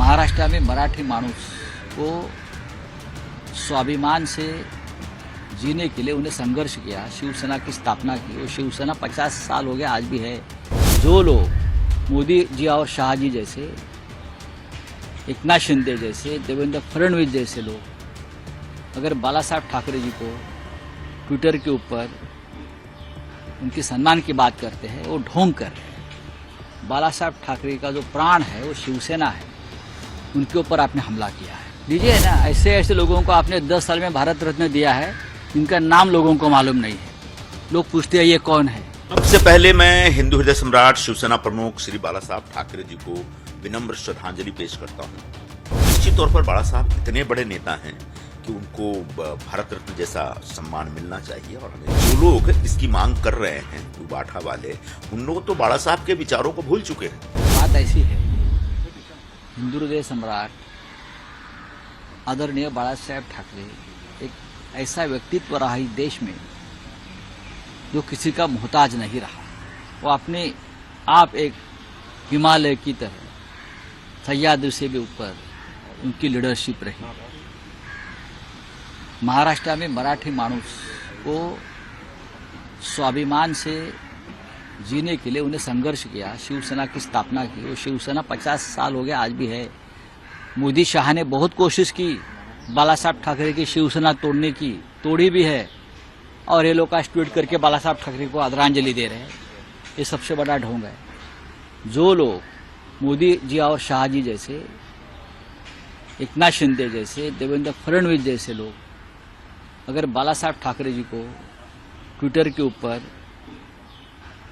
महाराष्ट्र में मराठी माणूस को स्वाभिमान से जीने के लिए उन्हें संघर्ष किया, शिवसेना की स्थापना की। वो शिवसेना 50 साल हो गया, आज भी है। जो लोग मोदी जी और शाह जी जैसे, एकनाथ शिंदे जैसे, देवेंद्र फडणवीस जैसे लोग अगर बाला साहब ठाकरे जी को ट्विटर के ऊपर उनके सम्मान की बात करते हैं, वो ढोंग कर रहे हैं। बाला साहब ठाकरे का जो प्राण है वो शिवसेना है, उनके ऊपर आपने हमला किया है। लीजिए ना, ऐसे ऐसे लोगों को आपने 10 साल में भारत रत्न दिया है, इनका नाम लोगों को मालूम नहीं है। लोग पूछते हैं ये कौन है। सबसे पहले मैं हिंदू हृदय सम्राट शिवसेना प्रमुख श्री बाला साहब ठाकरे जी को विनम्र श्रद्धांजलि पेश करता हूं। निश्चित तौर पर बाला साहब इतने बड़े नेता हैं कि उनको भारत रत्न जैसा सम्मान मिलना चाहिए, और हमें जो लोग इसकी मांग कर रहे हैं, बाठा वाले, उन लोग तो बाला साहब के विचारों को भूल चुके हैं। बात ऐसी है, हिंदू हृदय सम्राट आदरणीय बाला साहब ठाकरे एक ऐसा व्यक्तित्व रहा इस देश में जो किसी का मोहताज नहीं रहा। वो अपने आप एक हिमालय की तरह सह्याद्री से भी ऊपर उनकी लीडरशिप रही। महाराष्ट्र में मराठी माणूस को स्वाभिमान से जीने के लिए उन्हें संघर्ष किया, शिवसेना की स्थापना की। वो शिवसेना 50 साल हो गया, आज भी है। मोदी शाह ने बहुत कोशिश की बाला साहब ठाकरे की शिवसेना तोड़ने की, तोड़ी भी है, और ये लोग आज ट्वीट करके बाला साहब ठाकरे को आदरांजलि दे रहे हैं। ये सबसे बड़ा ढोंग है। जो लोग मोदी जी और शाह जी जैसे, एकनाथ शिंदे जैसे, देवेंद्र फडणवीस जैसे लोग अगर बाला साहब ठाकरे जी को ट्विटर के ऊपर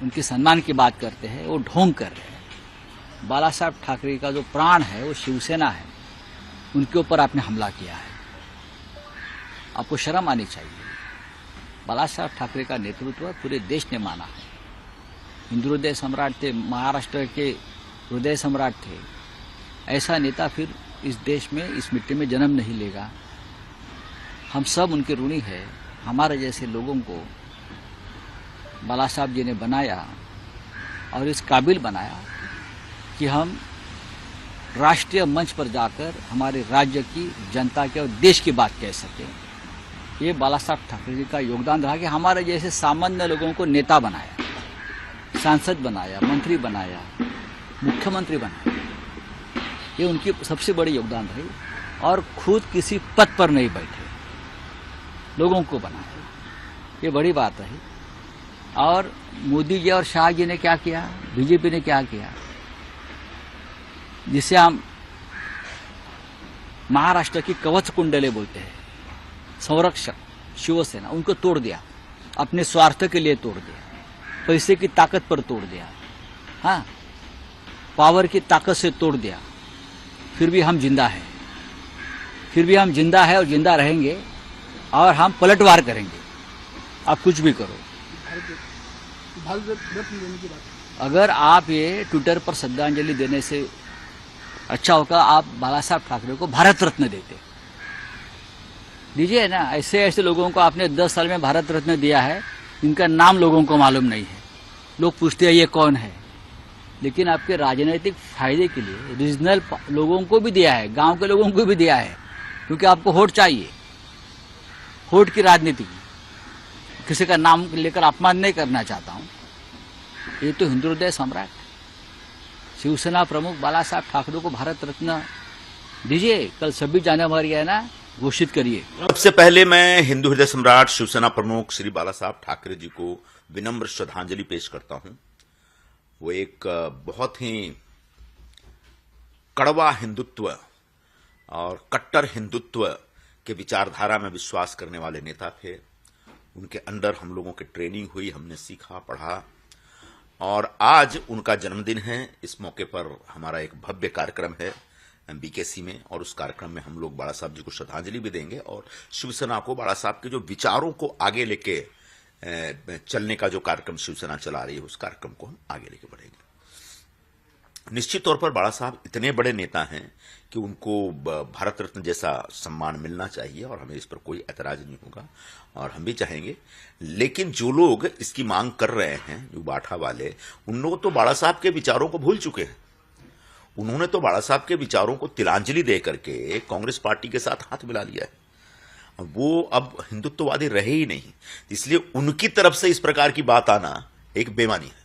उनके सम्मान की बात करते हैं, वो ढोंग कर रहे हैं। बाला साहब ठाकरे का जो प्राण है वो शिवसेना है, उनके ऊपर आपने हमला किया है। आपको शर्म आनी चाहिए। बाला साहब ठाकरे का नेतृत्व पूरे देश ने माना है। हिंदू हृदय सम्राट थे, महाराष्ट्र के हृदय सम्राट थे। ऐसा नेता फिर इस देश में, इस मिट्टी में जन्म नहीं लेगा। हम सब उनके ऋणी है। हमारे जैसे लोगों को बाला साहब जी ने बनाया और इस काबिल बनाया कि हम राष्ट्रीय मंच पर जाकर हमारे राज्य की, जनता के और देश की बात कह सकें। ये बाला साहब ठाकरे जी का योगदान रहा कि हमारे जैसे सामान्य लोगों को नेता बनाया, सांसद बनाया, मंत्री बनाया, मुख्यमंत्री बनाया। ये उनकी सबसे बड़ी योगदान रही। और खुद किसी पद पर नहीं बैठे, लोगों को बनाया। ये बड़ी बात रही। और मोदी जी और शाह जी ने क्या किया, बीजेपी ने क्या किया, जिसे हम महाराष्ट्र की कवच कुंडले बोलते हैं, संरक्षक शिवसेना, उनको तोड़ दिया। अपने स्वार्थ के लिए तोड़ दिया, पैसे की ताकत पर तोड़ दिया, हाँ, पावर की ताकत से तोड़ दिया। फिर भी हम जिंदा हैं, फिर भी हम जिंदा है और जिंदा रहेंगे, और हम पलटवार करेंगे। आप कुछ भी करो। अगर आप ये ट्विटर पर श्रद्धांजलि देने से अच्छा होगा आप बाला साहब ठाकरे को भारत रत्न देते। लीजिए ना, ऐसे ऐसे लोगों को आपने 10 साल में भारत रत्न दिया है, इनका नाम लोगों को मालूम नहीं है। लोग पूछते हैं ये कौन है। लेकिन आपके राजनीतिक फायदे के लिए रीजनल लोगों को भी दिया है, गांव के लोगों को भी दिया है, क्योंकि आपको वोट चाहिए। वोट की राजनीति, किसी का नाम लेकर अपमान नहीं करना चाहता हूं। ये तो हिंदू हृदय सम्राट शिवसेना प्रमुख बाला साहब ठाकरे को भारत रत्न दीजिए। कल 26 जनवरी है ना, घोषित करिए। सबसे पहले मैं हिंदू हृदय सम्राट शिवसेना प्रमुख श्री बाला साहब ठाकरे जी को विनम्र श्रद्धांजलि पेश करता हूं। वो एक बहुत ही कड़वा हिंदुत्व और कट्टर हिंदुत्व के विचारधारा में विश्वास करने वाले नेता थे। उनके अंडर हम लोगों की ट्रेनिंग हुई, हमने सीखा, पढ़ा, और आज उनका जन्मदिन है। इस मौके पर हमारा एक भव्य कार्यक्रम है बीकेसी में, और उस कार्यक्रम में हम लोग बाला साहब जी को श्रद्धांजलि भी देंगे, और शिवसेना को बाला साहब के जो विचारों को आगे लेके चलने का जो कार्यक्रम शिवसेना चला रही है, उस कार्यक्रम को हम आगे लेके बढ़ेंगे। निश्चित तौर पर बाला साहब इतने बड़े नेता हैं कि उनको भारत रत्न जैसा सम्मान मिलना चाहिए, और हमें इस पर कोई ऐतराज नहीं होगा, और हम भी चाहेंगे। लेकिन जो लोग इसकी मांग कर रहे हैं, जो बाठा वाले, उन लोग तो बाला साहब के विचारों को भूल चुके हैं। उन्होंने तो बाला साहब के विचारों को तिलांजलि दे करके कांग्रेस पार्टी के साथ हाथ मिला लिया है। वो अब हिंदुत्ववादी रहे ही नहीं, इसलिए उनकी तरफ से इस प्रकार की बात आना एक बेईमानी है।